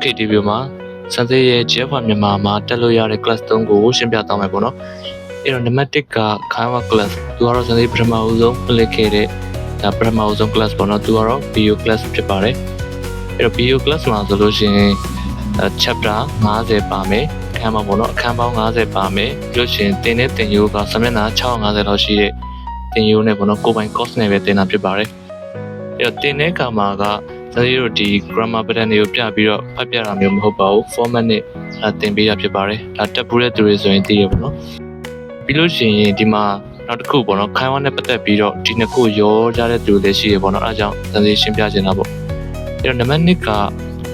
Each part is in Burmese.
KTV မှာစံသေးရဲ့ Jeff မြန်မာမှာတက်လို့ရတဲ့ class 3ကိုရှင်းပြသွားမယ်ပေါ့နော်အဲ့တော့နံပါတ်1ကခိုင်းဝ class သူကတော့စံသေးပထမဦးဆုံးဖွင့်လှစ်ခဲ့တဲ့ဒါပထမဦးဆုံး class ပေါ့နော်သူကတော့ BO class ဖြစ်ပါတယ်အဲ့တော့ BO class မှာဆိုလို့ရှိရင် chapter 50ပါမယ်အခန်းပေါင်းပေါ့နော်အခန်းပေါင်း50ပါမယ်ပြီးလို့ရှိရင်တင်တဲ့တင်ယူကစာမျက်နှာ650လောက်ရှိတဲ့တင်ယူနဲ့ပေါ့နော်ကိုယ်ပိုင် course နဲ့ပဲတင်တာဖြစ်ပါတယ်အဲ့တော့တင်တဲ့အခါမှာကစံသေးတို့ဒီ grammar pattern တွေကိုပြပြီးတော့ဖတ်ပြတာမျိုးမဟုတ်ပါဘူး format နဲ့တင်ပေးတာဖြစ်ပါတယ်ဒါတက်ပူတဲ့သူတွေဆိုရင်သိရပါတော့ပြီးလို့ရှိရင်ဒီမှာနောက်တစ်ခုပေါ့နော်ခိုင်းဝါနဲ့ပတ်သက်ပြီးတော့ဒီနှစ်ခုရောကြတဲ့သူတွေလည်းရှိရပေါ့နော်အဲဒါကြောင့်စံသေးရှင်းပြချင်တာပေါ့အဲ့တော့နံပါတ်1က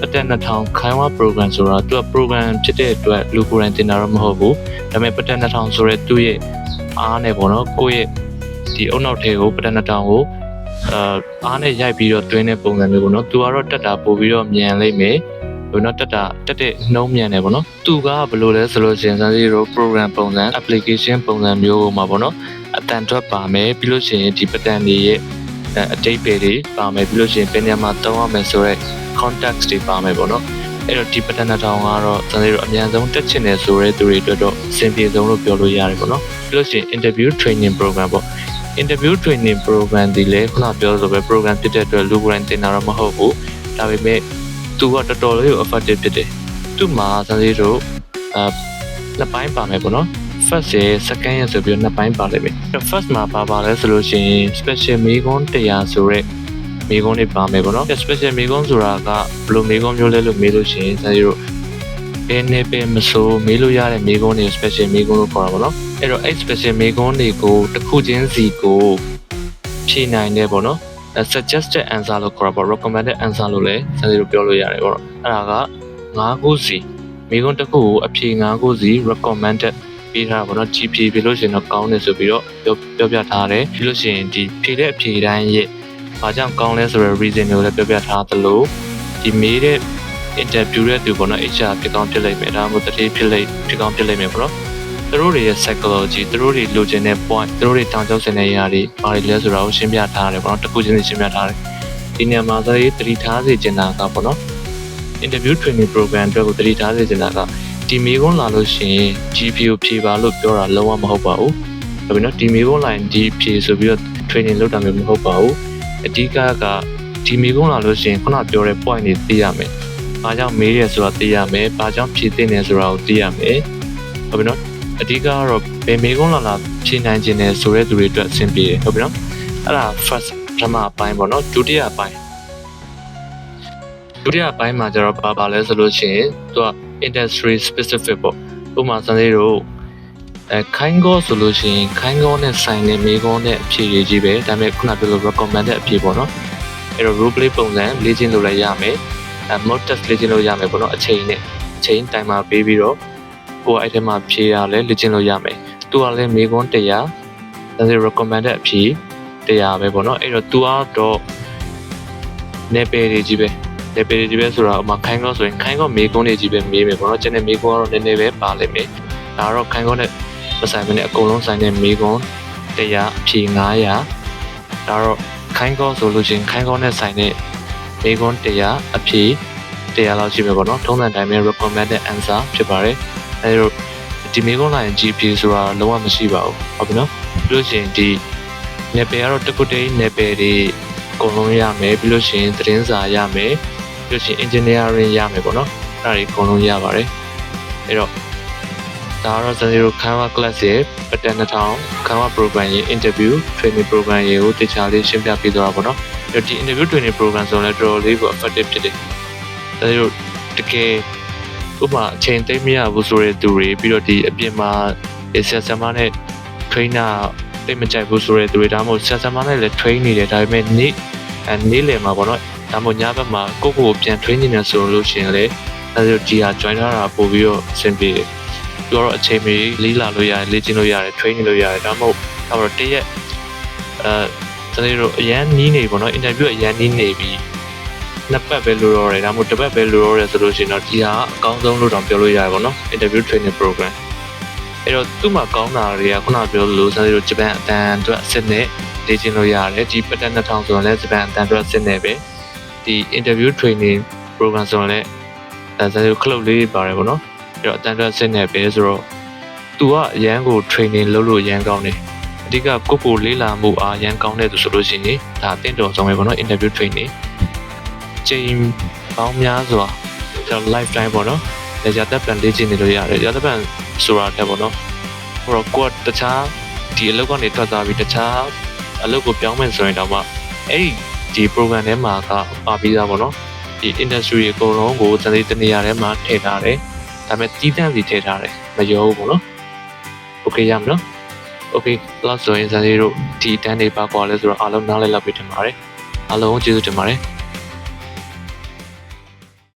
ပတ်သက်2000ခိုင်းဝါ program ဆိုတာသူက program ဖြစ်တဲ့အတွက်လူကိုယ်တိုင်တင်တာတော့မဟုတ်ဘူးဒါပေမဲ့ပတ်သက်2000ဆိုရဲသူ့ရဲ့အားနဲ့ပေါ့နော်ကိုယ့်ရဲ့ဒီအုံနောက်ထဲကိုပတ်သက်2000ကိုအားနဲ့ရိုက်ပြီးတော့တွင်းတဲ့ပုံစံမျိုးပေါ့နော်သူကတော့တက်တာပို့ပြီးတော့မြန်လိမ့်မယ်ဘယ်တော့တက်တဲ့နှုံးမြန်တယ်ပေါ့နော်သူကဘယ်လိုလဲဆိုလို့ရှိရင်စမ်းစီတို့ program ပုံစံ application ပုံစံမျိုးမှာပေါ့နော်အတန်ထွက်ပါမယ်ပြီးလို့ရှိရင်ဒီ pattern တွေရဲ့အတိတ်ပဲတွေပါမယ်ပြီးလို့ရှိရင်ဘယ်နေရာမှာသုံးရမယ်ဆိုတော့ context တွေပါမယ်ပေါ့နော်အဲ့တော့ဒီ pattern 1000ကတော့စမ်းစီတို့အများဆုံးတက်ချင်တယ်ဆိုတဲ့သူတွေအတွက်တော့အဆင်ပြေဆုံးလို့ပြောလို့ရတယ်ပေါ့နော်ပြီးလို့ရှိရင် interview training program ပေါ့interview training program ဒီလေခုနပြောဆိုပဲ program ဖြစ်တဲ့အတွက်လူကိုယ်တိုင်တင်တာတော့မဟုတ်ဘူးဒါပေမဲ့သူကတော်တော်လေးကို effective ဖြစ်တယ်သူ့မှာစမ်းစီတို့နှစ်ပိုင်းပါမယ်ပေါ့နော် first ရယ် second ရယ်ဆိုပြီးနှစ်ပိုင်းပါလိမ့်မယ် first မှာပါလဲဆိုလို့ရှိရင် special မေးခွန်း100ဆိုတဲ့မေးခွန်းတွေပါမယ်ပေါ့နော် special မေးခွန်းဆိုတာကဘယ်လိုမေးခွန်းမျိုးလဲလို့မေးလို့ရှိရင်စမ်းစီတို့ဘယ်နေပဲမဆိုမေးလို့ရတဲ့မေးခွန်းတွေ special မေးခွန်းလို့ခေါ်တာပေါ့နော်အဲ့တော့ special မေးခွန်းတွေကိုတစ်ခုချင်းစီကိုဖြေနိုင်တယ်ပေါ့နော်suggested answer လို့ခေါ်တာပေါ့ recommended answer လို့လည်းစမ်းစီတို့ပြောလို့ရတယ်ပေါ့နော်အဲ့ဒါက9ခုစီမိကုန်းတစ်ခုကိုအဖြေ9ခုစီ recommended ပေးထားတာပေါ့နော်ကြီးဖြေပြလို့ရှိရင်တော့ကောင်းတယ်ဆိုပြီးတော့ပြောပြထားတယ်ပြီးလို့ရှိရင်ဒီဖြေတဲ့အဖြေတိုင်းရဲ့ဘာကြောင့်ကောင်းလဲဆိုတဲ့ reason တွေကိုလည်းပြောပြထားသလိုဒီမေးတဲ့ interview တဲ့သူပေါ့နော် HR ဖြစ်ကောင်းဖြစ်လိမ့်မယ်ဒါမှမဟုတ်တတိဖြစ်ကောင်းဖြစ်လိမ့်မယ်ပေါ့နော်သူတို့တွေရဲ့ psychology သူတို့တွေလိုချင်တဲ့ point သူတို့တွေတောင်းကျတဲ့နေရာတွေဘာတွေလဲဆိုတာကိုရှင်းပြထားတယ်ပေါ့နော်တစ်ခုချင်းစီရှင်းပြထားတယ်ဒီနေရာမှာဆိုရင်တတိထားစေချင်တာကပေါ့နော် interview training program အတွက်ကိုတတိထားစေချင်တာကဒီမေကွန်းလာလို့ရှိရင် GPO ဖြေပါလို့ပြောတာလုံးဝမဟုတ်ပါဘူးဒါပေမဲ့ဒီမေကွန်း line ဒီဖြေဆိုပြီးတော့ training လုပ်တာမျိုးမဟုတ်ပါဘူးအဓိကကဒီမေကွန်းလာလို့ရှိရင်ခုနပြောတဲ့ point တွေသိရမယ်ဘာကြောင့်မေးရဲဆိုတာသိရမယ်ဘာကြောင့်ဖြေသင့်တယ်ဆိုတာကိုသိရမယ်ဟုတ်ပြီနော်အဓိကကတော့ဘယ်မေကွန်းလာဖြေနိုင်ခြင်းလဲဆိုတဲ့သူတွေအတွက်အဆင်ပြေတယ်ဟုတ်ပြီနော်အဲ့ဒါ first ပထမအပိုင်းပေါ့နော်ဒုတိယအပိုင်းမှာကျတော့ပါလဲဆိုလို့ရှိရင်သူက industry specific ပေါ့ဥပမာစံသေးတို့ခိုင်းကောဆိုလို့ရှိရင်ခိုင်းကောနဲ့ဆိုင်တဲ့မေကွန်းနဲ့အဖြေတွေကြီးပဲဒါပေမဲ့ခုနပြောလို့ recommended အဖြေပေါ့နော်အဲ့တော့ role play ပုံစံလေ့ကျင့်လို့လည်းရမယ်mock test လေ့ကျင့်လို့ရမယ်ပေါ့နော်အချိန်တိုင်မှာပေးပြီးတော့ကိုယ်အဲ့ထဲမှာဖြေရလဲလေ့ကျင့်လို့ရမယ်သူကလည်းမေကွန်း100ဒါဆို recommended အဖြေ100ပဲပေါ့နော်အဲ့တော့သူကတော့နယ်ပယ်တွေကြီးပဲနယ်ပယ်တွေကြီးပဲဆိုတော့ဥမာခိုင်းကောဆိုရင်ခိုင်းကောမေကွန်းတွေကြီးပဲမေးမယ်ပေါ့နော်ကျန်တဲ့မေကွန်းကတော့နည်းနည်းပဲပါလိမ့်မယ်ဒါတော့ခိုင်းကောနဲ့မဆိုင်မနဲ့အကုန်လုံးဆိုင်တဲ့မေကွန်း100အဖြေ900ဒါတော့ခိုင်းကောဆိုလို့ရှိရင်ခိုင်းကောနဲ့ဆိုင်တဲ့မေကွန်း100အဖြေ100လောက်ရှိမယ်ပေါ့နော်ထုံးစံတိုင်းပဲ recommended answer ဖြစ်ပါတယ်အဲဒီတော့ဒီမေကွန်း line GP ဆိုတာလုံးဝမရှိပါဘူးဟုတ်ပြီနော်ပြီးလို့ရှိရင်ဒီနယ်ပယ်ကတော့တကုတ်တိနယ်ပယ်တွေအကုန်လုံးရမယ်ပြီးလို့ရှိရင်သတင်းစာရမယ်ပြီးလို့ရှိရင် engineering ရမယ်ပေါ့နော်အဲ့ဒါတွေအကုန်လုံးရပါတယ်အဲ့တော့ဒါကတော့ Zero Canva class ရဲ့ pattern 1000 Canva program ရဲ့ interview training program ရဲ့ကိုတခြားလေးရှင်းပြပေးသွားတာပေါ့နော်အဲ့တော့ဒီ interview training program ဆိုလည်းတော်တော်လေးကို effective ဖြစ်တယ်ဒါကြောင့်တကယ်ဥပမာအချိန်သိမ့်မရဘူးဆိုတဲ့သူတွေပြီးတော့ဒီအပြင်မှာဆရာဆရာမနဲ့ trainer သိမကြိုက်ဘူးဆိုတဲ့သူတွေဒါမှမဟုတ်ဆရာဆရာမနဲ့လည်း train နေတယ်ဒါပေမဲ့နေ့လယ်မှာပေါ့နော်ဒါမှမဟုတ်ညဘက်မှာကိုပြန် train နေတယ်ဆိုလို့ရှိရင်လေဒါဆိုဒီဟာ join ထားတာပို့ပြီးတော့အဆင်ပြေတယ်သူကတော့အချိန်မီလေးလာလို့ရတယ်လေ့ကျင့်လို့ရတယ် train လို့ရတယ်ဒါမှမဟုတ်တရက်ကျွန်တော်တို့အရန်နီးနေပေါ့နော် interview အရန်နီးနေပြီးနှစ်ပတ်ပဲလိုတော့တယ်ဒါမှမဟုတ်တစ်ပတ်ပဲလိုတော့တယ်ဆိုလို့ရှိရင်တော့ဒီဟာအကောင်းဆုံးလို့တောင်ပြောလို့ရတယ်ပေါ့နော် interview training program အဲ့တော့သူ့မှာကောင်းတာတွေကခုနပြောလို့ကျွန်တော်တို့ဂျပန်အတန်အတွက်အစစ်နဲ့လေ့ကျင့်လို့ရတယ်ဒီ pattern 2000ဆိုရင်လည်းဂျပန်အတန်အတွက်အစစ်နဲ့ပဲဒီ interview training program ဆိုရင်လည်း ဒါဆိုခလုတ်လေးပါတယ်ပေါ့နော်ပြီးတော့အတန်တက်စစ်နေပဲဆိုတော့သူကအရန်ကို training လုပ်လို့ရန်ကောင်းတယ်အဓိကကိုလေးလာမှုအားရန်ကောင်းတဲ့သူဆိုလို့ရှိရင်ဒါအသင့်တော်ဆုံးပဲပေါ့နော် interview training ချိန်ပေါင်းများစွာကျွန်တော် lifetime ပေါ့နော်ကြာတက်ပန်လေ့ကျင့်နေလို့ရတယ်ကြာတက်ပန်ဆိုတာတက်ပေါ့နော်ဟိုတော့ကိုကတခြားဒီအလုပ်ကနေထွက်သွားပြီးတခြားအလုပ်ကိုပြောင်းမယ်ဆိုရင်တော့မှအဲ့ဒီ program ထဲမှာကပါပြီးသားပေါ့နော်ဒီ industry အကုန်လုံးကိုစနေတနေရာထဲမှာထည့်ထားတယ်ဒါပေမဲ့တီးတန့်စီထည့်ထားတယ်မရောဘူးပေါ့နော် okay ရမနော် okay လောက်ဆိုရင်စနေတို့ဒီတန်းတွေပါကွာလဲဆိုတော့အားလုံးနားလည်လောက်ပြီးတင်ပါတယ်အားလုံးကျေးဇူးတင်ပါတယ်